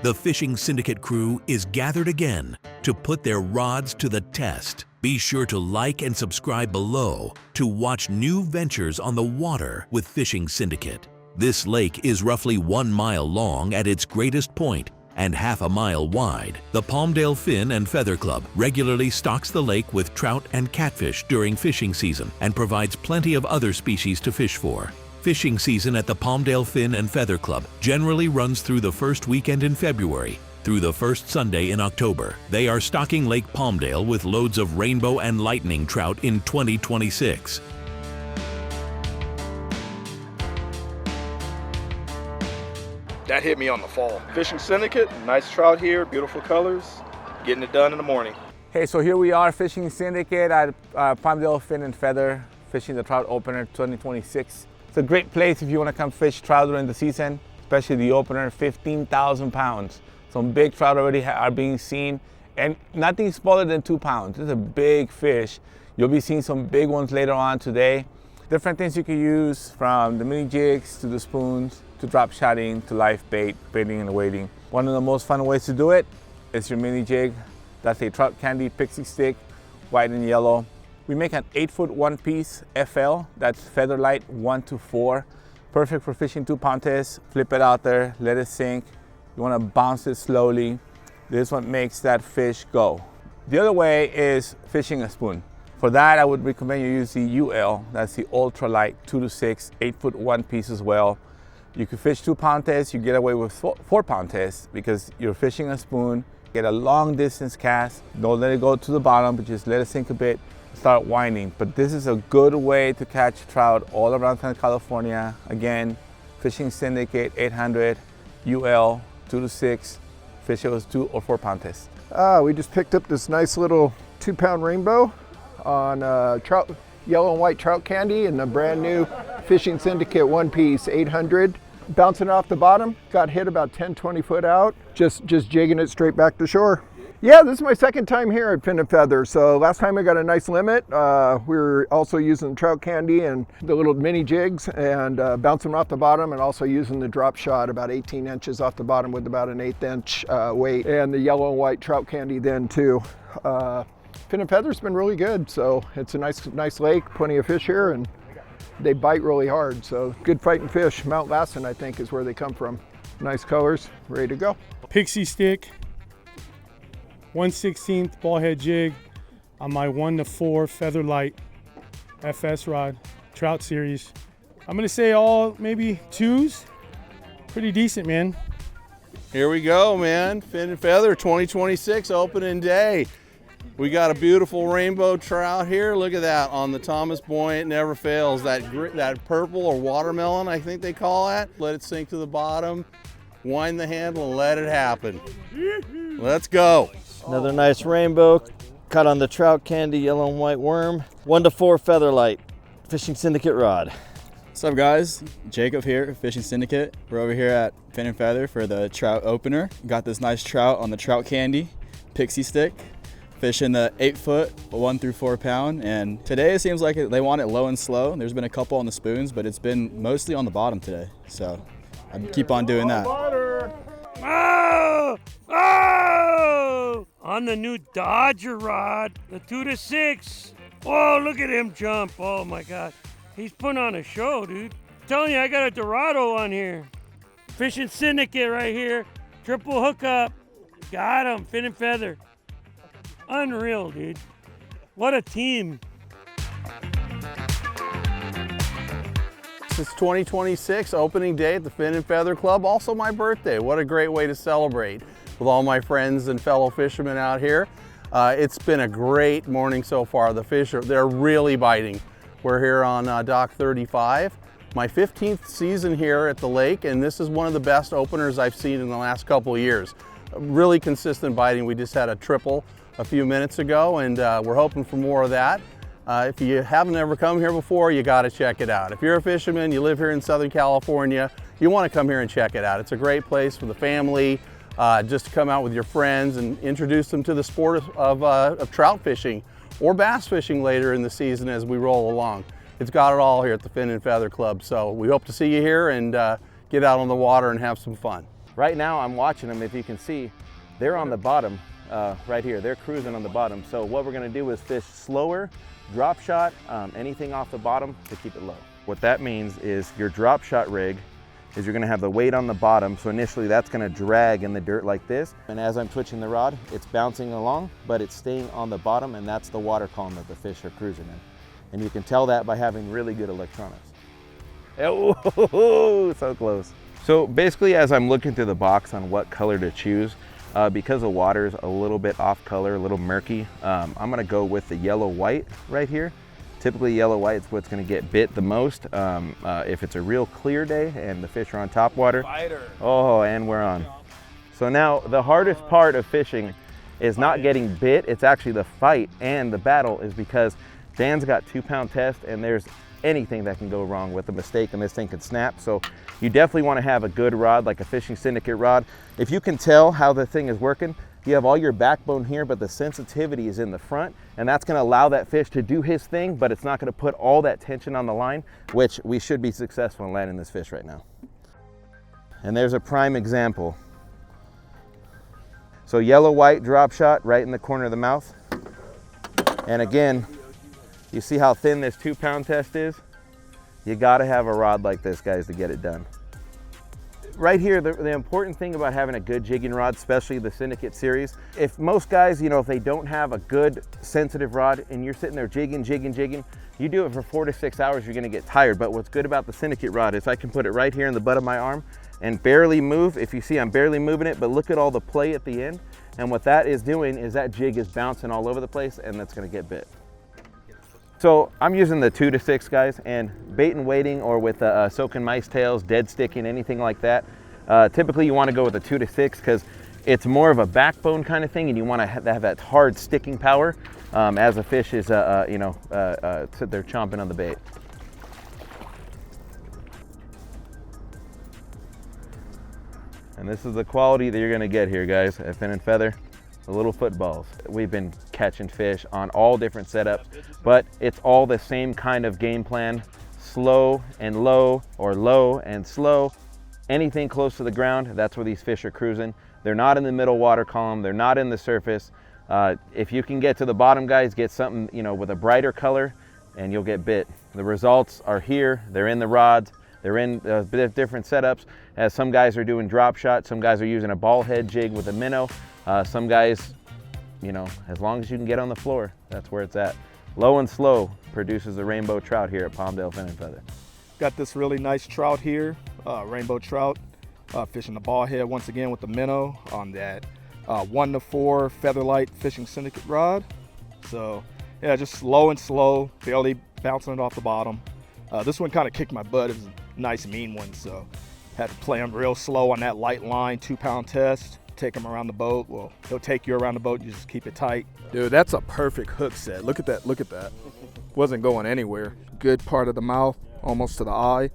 The Fishing Syndicate crew is gathered again to put their rods to the test. Be sure to like and subscribe below to watch new ventures on the water with Fishing Syndicate. This lake is roughly 1 mile long at its greatest point and half a mile wide. The Palmdale Fin and Feather Club regularly stocks the lake with trout and catfish during fishing season and provides plenty of other species to fish for. Fishing season at the Palmdale Fin and Feather Club generally runs through the first weekend in February through the first Sunday in October. They are stocking Lake Palmdale with loads of rainbow and lightning trout in 2026. That hit me on the fall. Fishing Syndicate, nice trout here, beautiful colors, getting it done in the morning. Hey, so here we are, Fishing Syndicate at Palmdale Fin and Feather, fishing the Trout Opener 2026. It's a great place if you want to come fish trout during the season, especially the opener, 15,000 pounds. Some big trout already are being seen, and nothing smaller than 2 pounds. This is a big fish. You'll be seeing some big ones later on today. Different things you can use, from the mini jigs to the spoons, to drop shotting, to live bait, baiting and waiting. One of the most fun ways to do it is your mini jig. That's a Trout Candy Pixie Stick, white and yellow. We make an 8-foot one-piece FL, that's Featherlight 1-4. Perfect for fishing 2 contests. Flip it out there, let it sink. You want to bounce it slowly. This one makes that fish go. The other way is fishing a spoon. For that, I would recommend you use the UL, that's the Ultralight 2-6, 8-foot one-piece as well. You can fish 2 contests, you get away with 4 contests because you're fishing a spoon. Get a long distance cast, don't let it go to the bottom, but just let it sink a bit, start winding. But this is a good way to catch trout all around Southern California. Again, Fishing Syndicate 800 UL 2-6, fish it with 2 or 4 contests. We just picked up this nice little 2-pound rainbow on trout, yellow and white trout candy, and a brand new Fishing Syndicate one-piece 800. Bouncing off the bottom, got hit about 10-20 foot out, just jigging it straight back to shore. Yeah, this is my second time here at Fin and Feather. So last time I got a nice limit. We were also using trout candy and the little mini jigs and bouncing off the bottom, and also using the drop shot about 18 inches off the bottom with about an 1/8 inch weight, and the yellow and white trout candy then too. Fin and Feather's been really good. So it's a nice lake, plenty of fish here, and they bite really hard. So good fighting fish. Mount Lassen, I think, is where they come from. Nice colors, ready to go. Pixie stick, 1/16 ball head jig on my 1-4 Featherlight FS rod, Trout series. I'm gonna say all maybe 2s. Pretty decent, man. Here we go, man. Fin and Feather 2026 opening day. We got a beautiful rainbow trout here. Look at that on the Thomas Buoyant, never fails. That purple or watermelon, I think they call that. Let it sink to the bottom, wind the handle, and let it happen. Let's go. Another nice rainbow, caught on the Trout Candy yellow and white worm. 1-4 Featherlight, Fishing Syndicate rod. What's up, guys? Jacob here, Fishing Syndicate. We're over here at Fin and Feather for the trout opener. Got this nice trout on the Trout Candy Pixie Stick. Fishing the 8-foot, 1-4 pound, and today it seems like they want it low and slow. There's been a couple on the spoons, but it's been mostly on the bottom today. So I keep on doing that. Oh! Oh! On the new Dodger rod, the 2-6. Oh, look at him jump. Oh my God. He's putting on a show, dude. I'm telling you, I got a Dorado on here. Fishing Syndicate right here. Triple hookup. Got him, Fin and Feather. Unreal, dude. What a team. This is 2026 opening day at the Fin and Feather Club. Also my birthday. What a great way to celebrate with all my friends and fellow fishermen out here. It's been a great morning so far. The fish they're really biting. We're here on Dock 35. My 15th season here at the lake, and this is one of the best openers I've seen in the last couple of years. Really consistent biting. We just had a triple a few minutes ago, and we're hoping for more of that. If you haven't ever come here before, you got to check it out. If you're a fisherman, you live here in Southern California, you want to come here and check it out. It's a great place for the family, just to come out with your friends and introduce them to the sport of trout fishing or bass fishing later in the season as we roll along. It's got it all here at the Fin and Feather Club, so we hope to see you here and get out on the water and have some fun. Right now I'm watching them, if you can see, they're on the bottom right here. They're cruising on the bottom. So what we're gonna do is fish slower, drop shot, anything off the bottom to keep it low. What that means is your drop shot rig is you're gonna have the weight on the bottom. So initially that's gonna drag in the dirt like this. And as I'm twitching the rod, it's bouncing along, but it's staying on the bottom, and that's the water column that the fish are cruising in. And you can tell that by having really good electronics. Oh, so close. So basically, as I'm looking through the box on what color to choose, because the water is a little bit off color, a little murky, I'm gonna go with the yellow-white right here. Typically yellow-white is what's gonna get bit the most. If it's a real clear day and the fish are on top water, oh, and we're on. So now the hardest part of fishing is not getting bit, it's actually the fight and the battle, is because Dan's got 2-pound test, and there's anything that can go wrong with a mistake, and this thing could snap. So you definitely want to have a good rod, like a Fishing Syndicate rod. If you can tell how the thing is working, you have all your backbone here, but the sensitivity is in the front, and that's going to allow that fish to do his thing, but it's not going to put all that tension on the line, which we should be successful in landing this fish right now. And there's a prime example. So yellow-white drop shot right in the corner of the mouth. And again, you see how thin this 2-pound test is? You gotta have a rod like this, guys, to get it done. Right here, the important thing about having a good jigging rod, especially the Syndicate series, if most guys, you know, if they don't have a good sensitive rod and you're sitting there jigging, you do it for 4 to 6 hours, you're gonna get tired. But what's good about the Syndicate rod is I can put it right here in the butt of my arm and barely move. If you see, I'm barely moving it, but look at all the play at the end. And what that is doing is that jig is bouncing all over the place, and that's gonna get bit. So I'm using the 2 to 6, guys, and bait and weighting, or with soaking mice tails, dead sticking, anything like that. Typically you want to go with a 2 to 6 because it's more of a backbone kind of thing, and you want to have that hard sticking power as a fish is, sit there chomping on the bait. And this is the quality that you're going to get here, guys, at Fin and Feather. The little footballs. We've been catching fish on all different setups, but it's all the same kind of game plan. Slow and low, or low and slow. Anything close to the ground, that's where these fish are cruising. They're not in the middle water column, they're not in the surface. If you can get to the bottom, guys, get something, you know, with a brighter color, and you'll get bit. The results are here, they're in the rods, they're in different setups. As some guys are doing drop shot, some guys are using a ball head jig with a minnow. Some guys, you know, as long as you can get on the floor, that's where it's at. Low and slow produces a rainbow trout here at Palmdale Fin and Feather. Got this really nice trout here, rainbow trout, fishing the ball head once again with the minnow on that 1 to 4 Featherlight Fishing Syndicate rod. So yeah, just low and slow, barely bouncing it off the bottom. This one kind of kicked my butt. It was a nice mean one, so had to play him real slow on that light line, 2-pound test. Take him around the boat. Well, he'll take you around the boat. You just keep it tight. Dude, that's a perfect hook set. Look at that. Look at that. Wasn't going anywhere. Good part of the mouth, almost to the eye.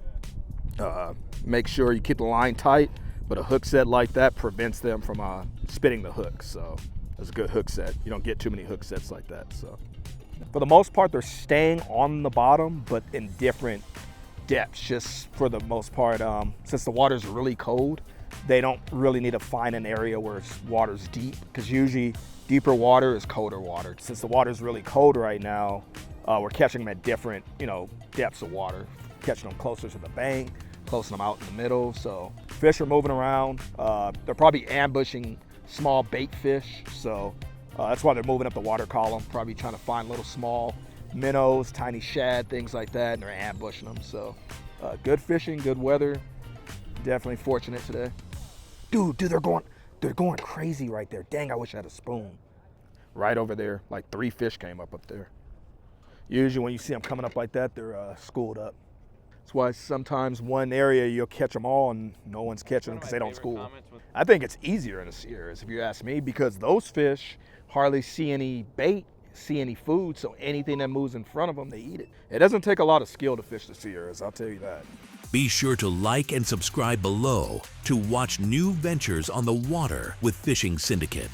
Make sure you keep the line tight, but a hook set like that prevents them from spitting the hook. So that's a good hook set. You don't get too many hook sets like that. So for the most part, they're staying on the bottom, but in different depths, just for the most part. Since the water's really cold, they don't really need to find an area where water's deep, because usually deeper water is colder water. Since the water's really cold right now, we're catching them at different, you know, depths of water. Catching them closer to the bank, closing them out in the middle. So fish are moving around. They're probably ambushing small bait fish. So that's why they're moving up the water column, probably trying to find little small minnows, tiny shad, things like that, and they're ambushing them. So good fishing, good weather. Definitely fortunate today. Dude, they're going crazy right there. Dang, I wish I had a spoon. Right over there, like 3 fish came up there. Usually when you see them coming up like that, they're schooled up. That's why sometimes one area you'll catch them all and no one's catching them because they don't school. I think it's easier in the Sierras, if you ask me, because those fish hardly see any bait, see any food, so anything that moves in front of them, they eat it. It doesn't take a lot of skill to fish the Sierras, I'll tell you that. Be sure to like and subscribe below to watch new ventures on the water with Fishing Syndicate.